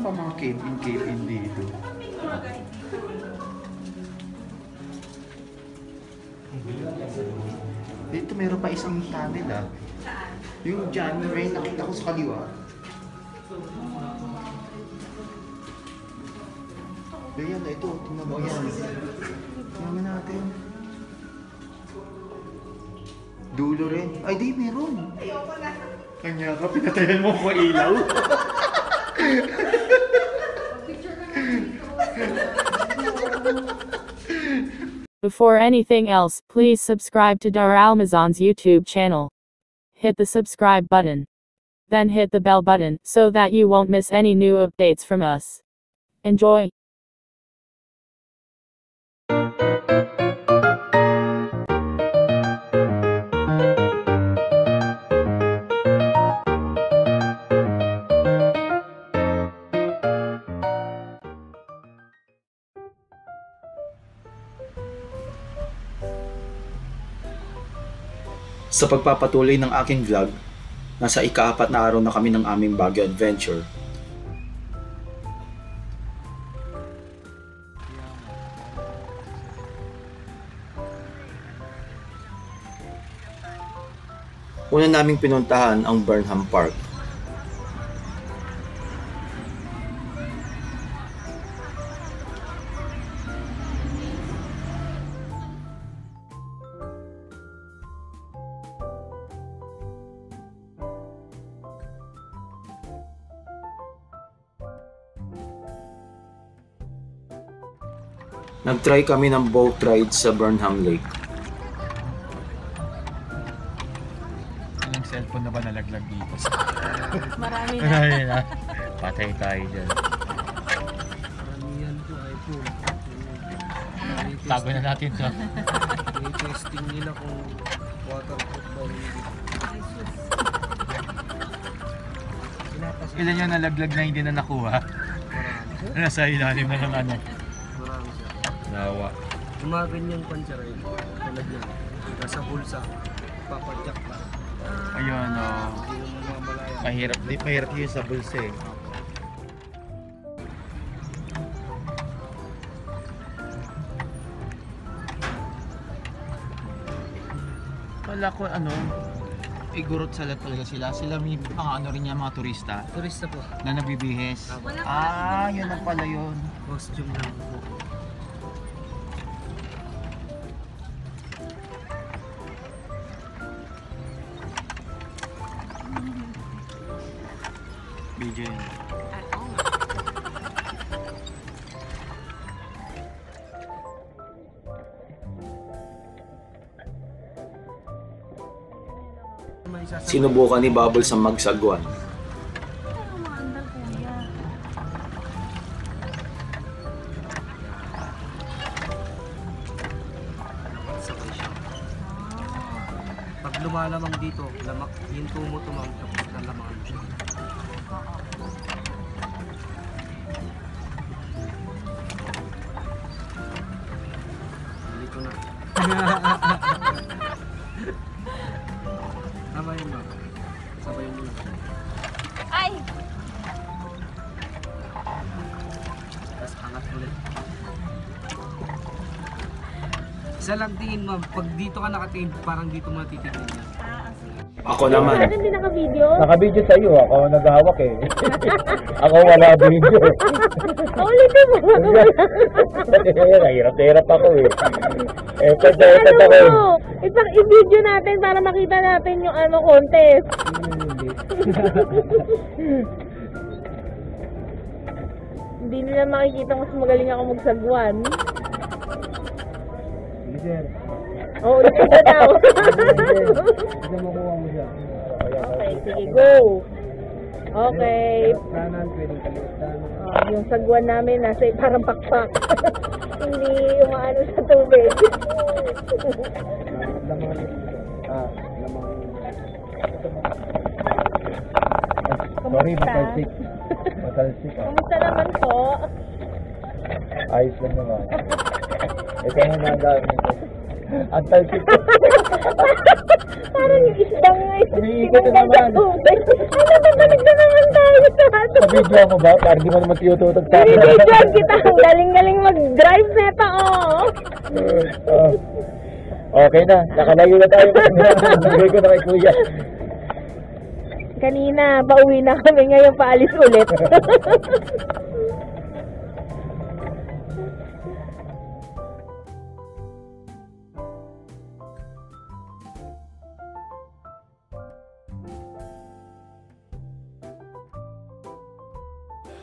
pa mga camping dito. Dito meron pa isang tunnel ah. Yung January nakita ko sa kaliwa. Ayan, ito. Tingnan mo yan. Tingnan natin. Dulo rin. Ay, di, meron. Kanya ka, pinatayan mo ko ilaw. Before anything else, please subscribe to Dar Almazan's YouTube channel. Hit the subscribe button. Then hit the bell button so that you won't miss any new updates from us. Enjoy! Sa pagpapatuloy ng aking vlog, nasa ika-4 na araw na kami ng aming Baguio adventure. Una naming pinuntahan ang Burnham Park. Nag-try kami ng boat ride sa Burnham Lake. Anong cellphone na ba nalaglag dito? Marami na. Marami na. Patay tayo dyan. Karamihan po iPhone. Tago na natin to. I-testing nila kung waterproof ba hindi. Ilan yung nalaglag na hindi na nakuha? Marami. Nasa ilalim na ng ano. Marami siya. Nawa. Gumagan yung pansaray. Talagyan. Nasa bulsa. Papadyak pa. Ayun o. Hindi mo mamalaya. Mahirap yun sa bulsa eh. Wala ko ano, igurot sa talaga sila. Sila may pang ano rin yung mga turista Turista po. na nabibihis. Ah, yun ang pala yun. Costume lang po. BJ. Sinubukan ni Bubbles ang magsagwan. Sabay siya. Pag lumalamang dito, lamak, yung tumutulong tapos lalamangan siya. Dito na. Tama yun ba? Sabay mo lang. Ay! Tapos angat ulit. Isa lang tingin ma'am, pag dito ka nakatingin, parang dito mo natitignan niya. Ako naman. Hindi naka-video? Naka-video sa'yo, ako naghahawak eh. Ako wala video. Ulitin mo. Hirap ako eh. Epad ako eh. I-video natin para makita natin yung ano contest. Hindi nila makikita mas magaling ako magsagwan. Sige sir, Oo, ulitin na daw. hindi makuha mo siya. Okay, sige, go. Okay. Kanan, pwedeng kalimutan. Yung sagwan namin nasa parang pakpak. Hindi umaano sa tubig. Lamang, lamang. Sorry, Kumusta? matalsik. Matalsik ah. Kumusta naman po? Ayos lang naman. Ito na nagaan. Ang talsik. Parang yung isdang Umiikot na naman. tubig. Ay, nababalik na naman tayo. Video mo ba? Para di mo naman tiyututog sa akin. Binibidyoan kita. Ang galing-galing mag-drive neta, oh. Okay na, nakalayo na tayo. Bigay ko na kay kuya. Kanina, pauwi na kami. Ngayon, paalis ulit.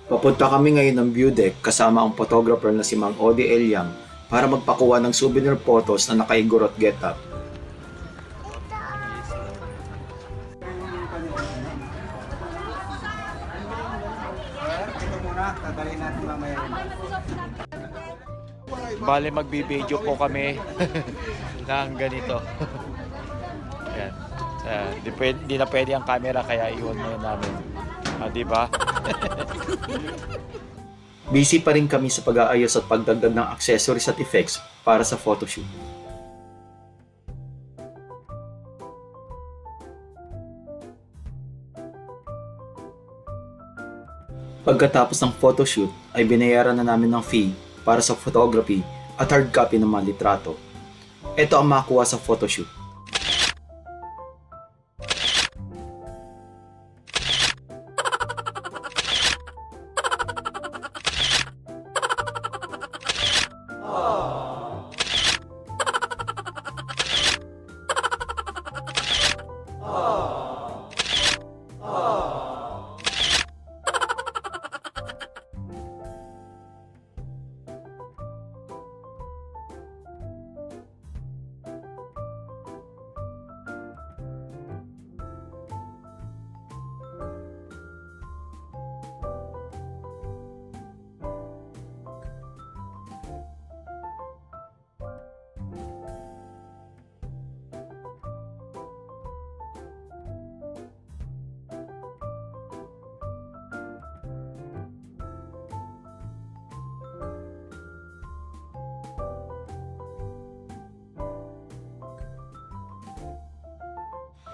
Papunta kami ngayon ng view deck kasama ang photographer na si Mang Odi Eliang para magpakuha ng souvenir photos na nakaigurot getup. Bale magbibideo po kami ng ganito. Yan. Di na pwede ang camera kaya iwan mo namin. Di ba? Busy pa rin kami sa pag-aayos at pagdagdag ng accessories at effects para sa photoshoot. Pagkatapos ng photoshoot ay binayaran na namin ng fee para sa photography at hard copy ng mga litrato. Ito ang makuha sa photoshoot.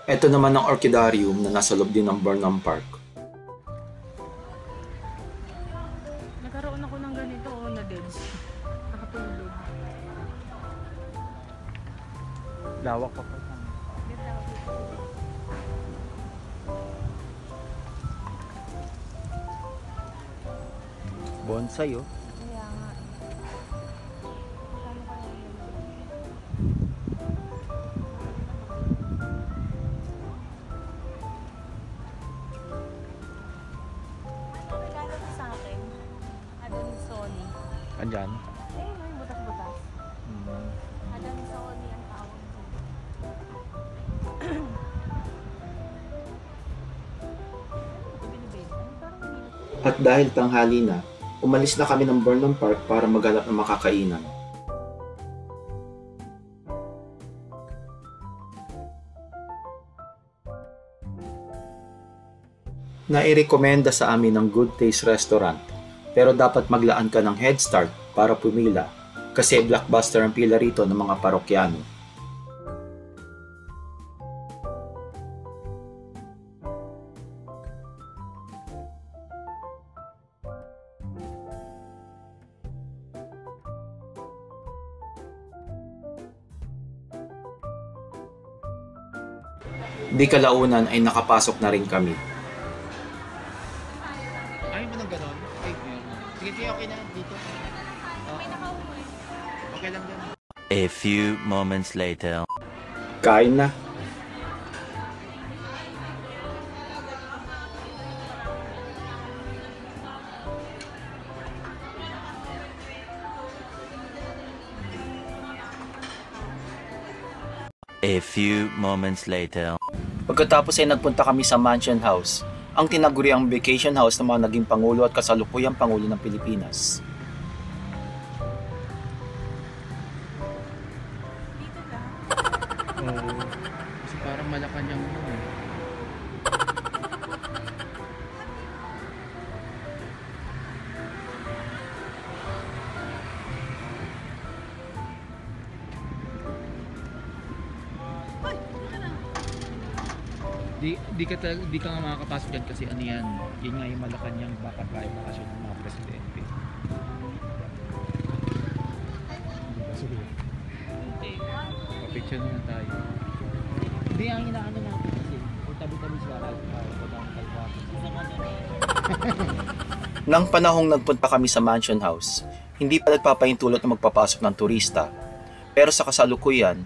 Ito naman ang orchidarium na nasa loob din ng Burnham Park. Nagkaroon ako ng ganito, na deds. Nakatulog. Lawak pa pa. Bonsai oh. Kaya nga. Andyan? Eh, may butas-butas. Adam sa oli ang tawag ko. At dahil tanghali na, umalis na kami ng Burnham Park para maghanap ng makakainan. Nairekomenda sa amin ng Good Taste Restaurant, pero dapat maglaan ka ng head start para pumila kasi blockbuster ang pila rito ng mga parokyano. Di kalaunan ay nakapasok na rin kami. Ayaw mo ng ganon? Sige, okay na dito. Okay lang din. A few moments later. Kain na. A few moments later. Pagkatapos ay nagpunta kami sa Mansion House, ang tinaguriang vacation house ng mga naging Pangulo at kasalukuyang Pangulo ng Pilipinas. Oo. Kasi parang Malacanang yun eh. Di ka nga makakapasok dyan kasi ano yan. Yan nga yung Malacanang backup live bakasyon ng mga presidente. Sige. Papicture na tayo. Hindi ang inaano natin kasi kung tabi-tabi sila Nang panahong nagpunta kami sa Mansion House, hindi pa nagpapahintulot na magpapasok ng turista. Pero sa kasalukuyan,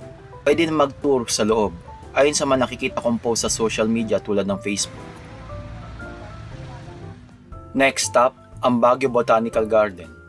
pwede na mag-tour sa loob, ayon sa mga nakikita kong post sa social media tulad ng Facebook. Next stop, ang Baguio Botanical Garden.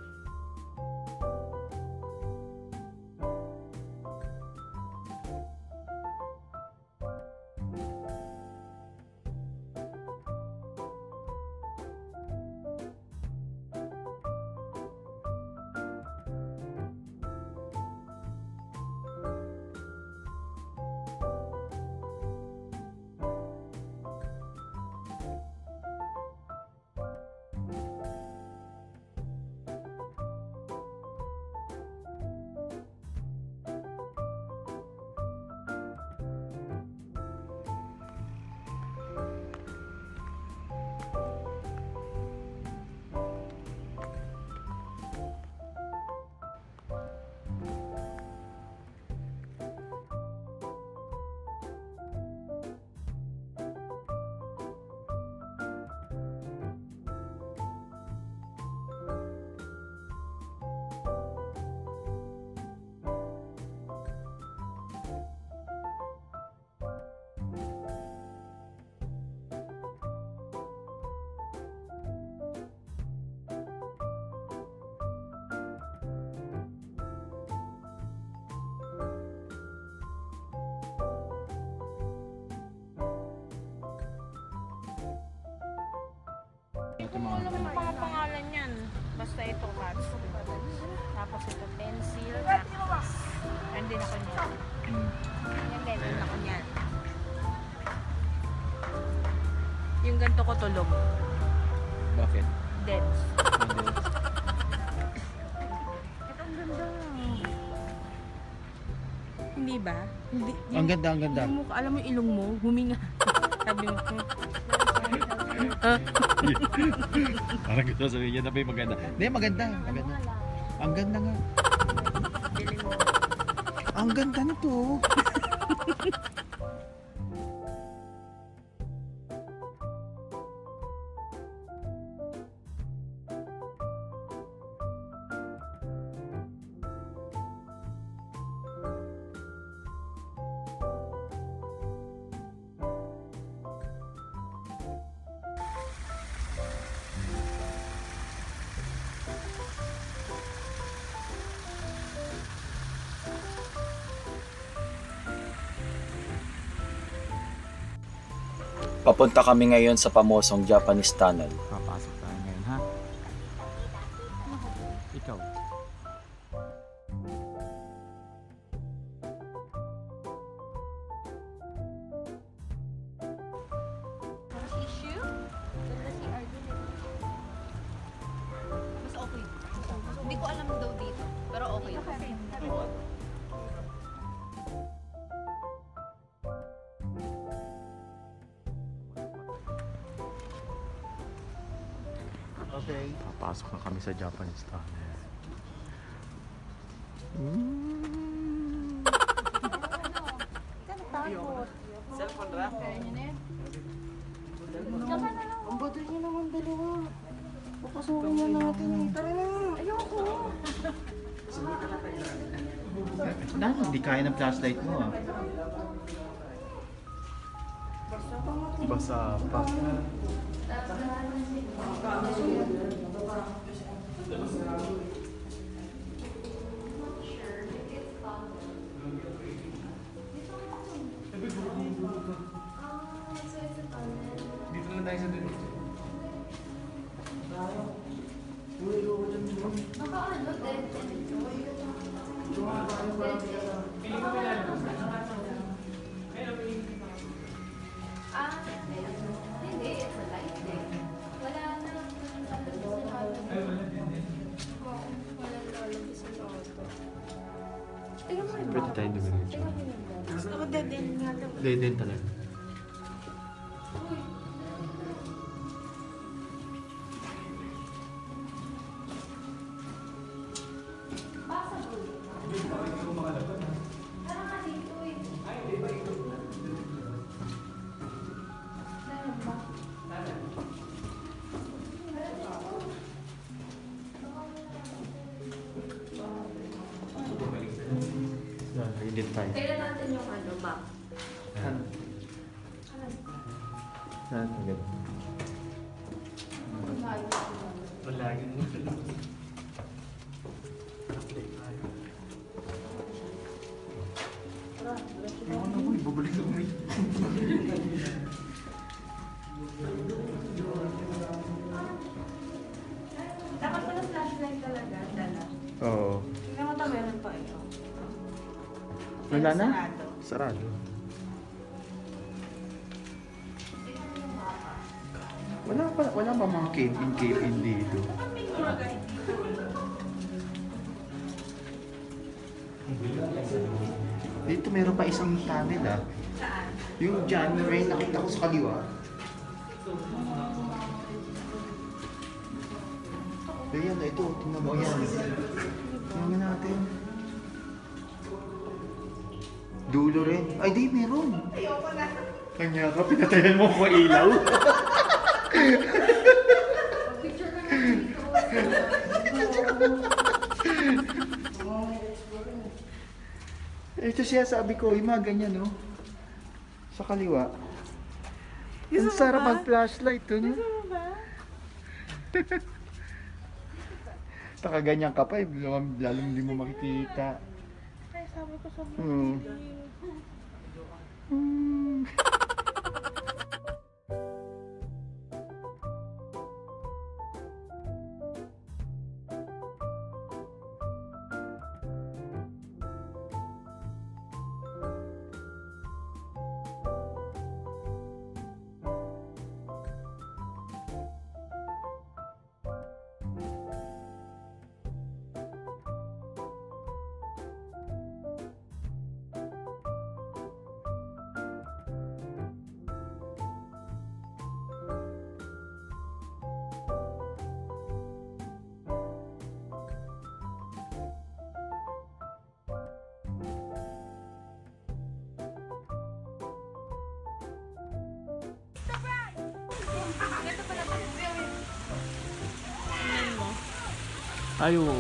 Hindi ko alam yung mga pangalan yan. Basta ito, Cats. Tapos ito, pencil. And din ako niyan. Yan din, din ako niyan. Yung ganito ko tulog. Bakit? Dead. Ito ang ganda. Hindi ba? Hindi, Ang ganda, ang ganda. yung mukha, alam mo yung ilong mo, huminga. Sabi mo, Parang gusto sabihin niya na ba yung maganda? Hindi, maganda. Maganda. Ang ganda nga. Ang ganda nito. Papunta kami ngayon sa pamosong Japanese Tunnel. Papasok tayo ngayon, ha? Ikaw. issue? Ganda si Arvin. Mas okay. Hindi ko alam daw dito. Pero okay. Okay. Papasok na kami sa Japanese Tunnel. Cellphone ra? Ang badal niyo naman dalawa. Papasukin na natin eh. Tara na. Ayoko. Hindi kaya ng flashlight mo ah. Basa pa. Dito na tayo sa dito. Pwede tayo dumiretso. Gusto ko dead end nga daw. Dead talaga. Identify. Kailan natin yung map? Ano? Saan? Agad. Wala yun. Ano ko, ibabalik ko rin. Dapat pala flashlight talaga, dala. Oo. Tingnan mo ito, meron pa ito. Wala na? Sarado. Sarado. Wala pa mga cave-in dito. Dito meron pa isang tunnel ah. Yung dyan, may nakita ko sa kaliwa. Ayan, ito, tingnan mo yan. Tingnan natin. Dulo rin. Ay, di, meron. Kanya ka, pinatayan mo ko ilaw. Ito siya, sabi ko, yung mga ganyan, no? Sa kaliwa. Ang sarap mag-flashlight, no? Nakaganyan ka pa, lalong hindi mo makikita. Ay, sabi ko sa Ay, oo.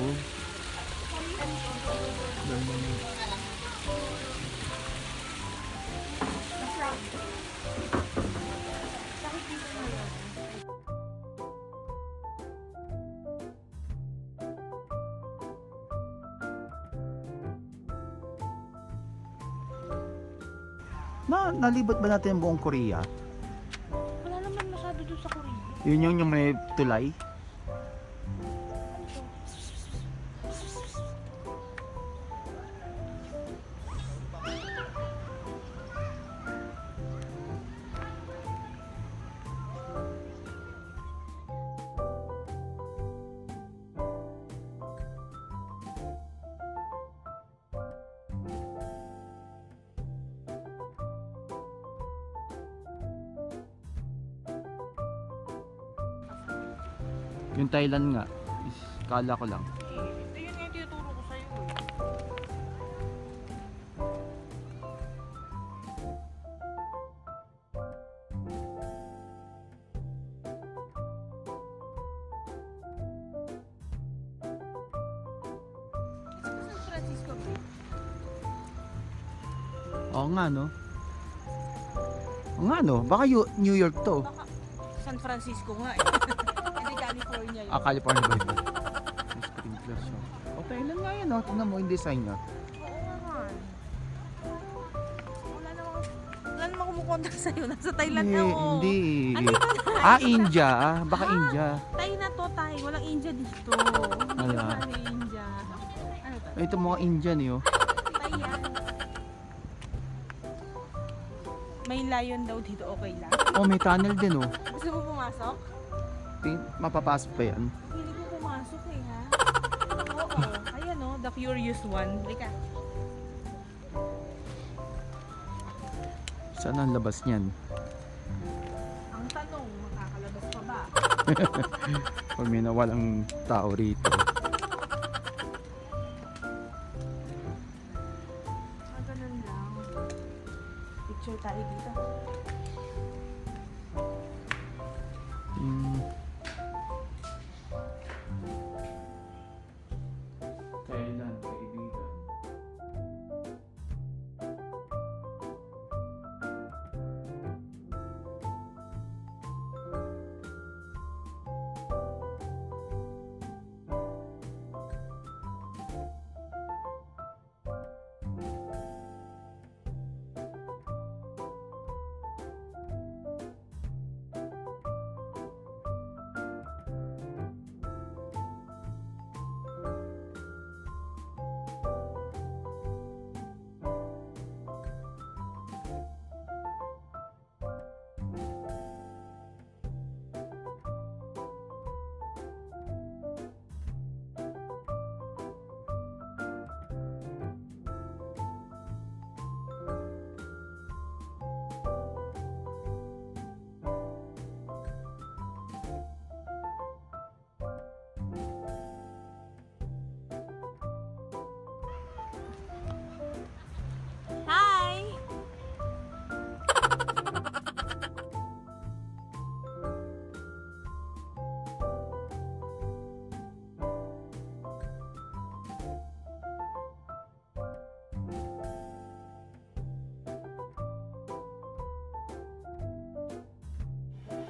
Nalibot ba natin ang buong Korea? Wala naman masyado doon sa Korea. Yun yung may tulay? Yung Thailand nga, kala ko lang. Ito yun nga yung tinuturo ko sa'yo eh. San Francisco ba? Oo nga no. Oo nga no, baka New York to. Baka San Francisco nga eh. Hindi California yun. California ba ito? Sprinkler siya. O Thailand nga yan oh, tingnan mo yung design niya. Oo naman. Wala namang kumukontak sa'yo. Nasa Thailand na ako. Hindi. Ano ba? India ah, baka India. Thai na to, Thai. Walang India dito. Hindi Wala. naman may India. Ano to? Ito mga Indian eh oh. Thai yan. May lion daw dito, okay lang. Oh, may tunnel din oh. Gusto mo pumasok? Mapapasok pa yan. Hindi ko pumasok eh, ha? Oo. Ayan o, the curious one. Lika. Saan ang labas niyan? Ang tanong, makakalabas pa ba? Pag may nawalang tao rito. Ganun lang. Picture tayo dito. Thailand, kaibigan.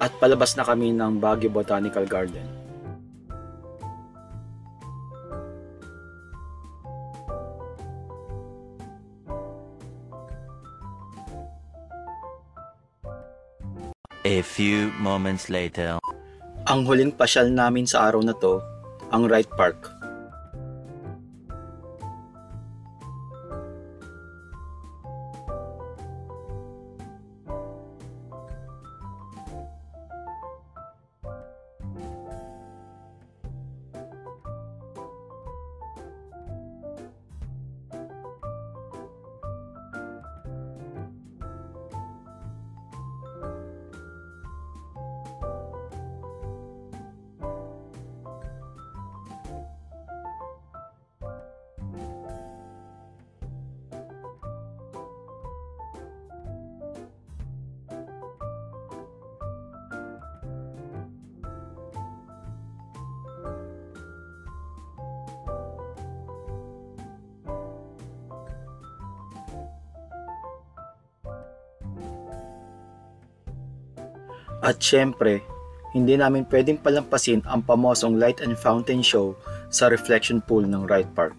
at palabas na kami ng Baguio Botanical Garden. A few moments later. Ang huling pasyal namin sa araw na to, ang Wright Park. At syempre, hindi namin pwedeng palampasin ang pamosong light and fountain show sa reflection pool ng Wright Park.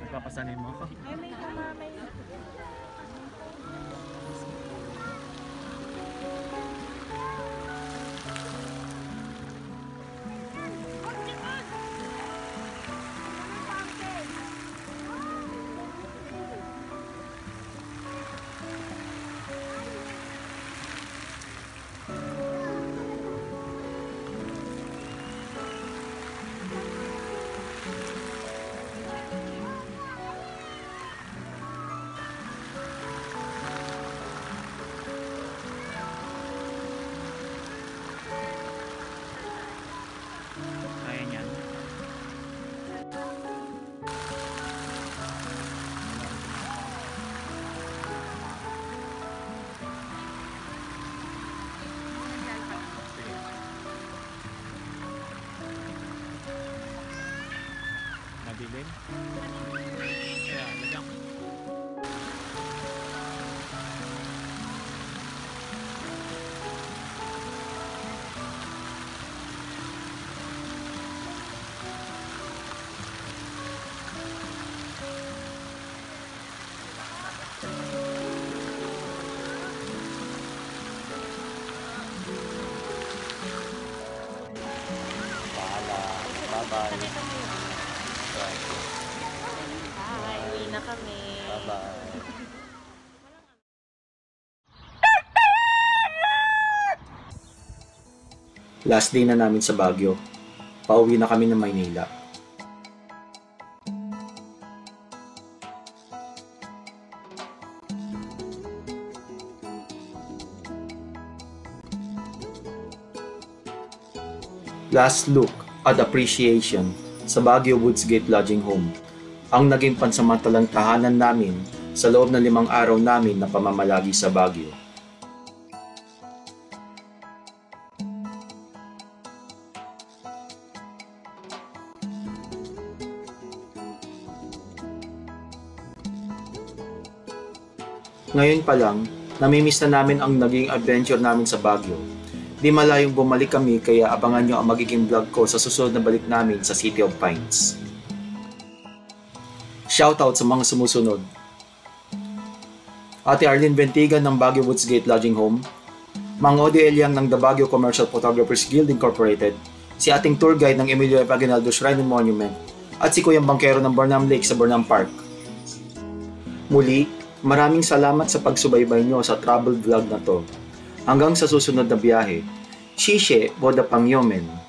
Papasanay mo ako. Ay, may kamamay. Kaya niyan. Madilim? Kaya, lagyan ko. Bye, uwi na kami. Last day na namin sa Baguio. Pauwi na kami ng Maynila. Last look at appreciation sa Baguio Woods Gate Lodging Home, ang naging pansamantalang tahanan namin sa loob ng 5 araw namin na pamamalagi sa Baguio. Ngayon pa lang, namimiss na namin ang naging adventure namin sa Baguio. Di malayong bumalik kami kaya abangan nyo ang magiging vlog ko sa susunod na balik namin sa City of Pines. Shoutout sa mga sumusunod. Ate Arlene Bentigan ng Baguio Woods Gate Lodging Home, Mang Odi Eliang ng The Baguio Commercial Photographers Guild Incorporated, si ating tour guide ng Emilio F. Aguinaldo Shrine and Monument, at si Kuyang Bangkero ng Burnham Lake sa Burnham Park. Muli, maraming salamat sa pagsubaybay nyo sa travel vlog na to. Hanggang sa susunod na biyahe, Shishe Boda Pangyomen.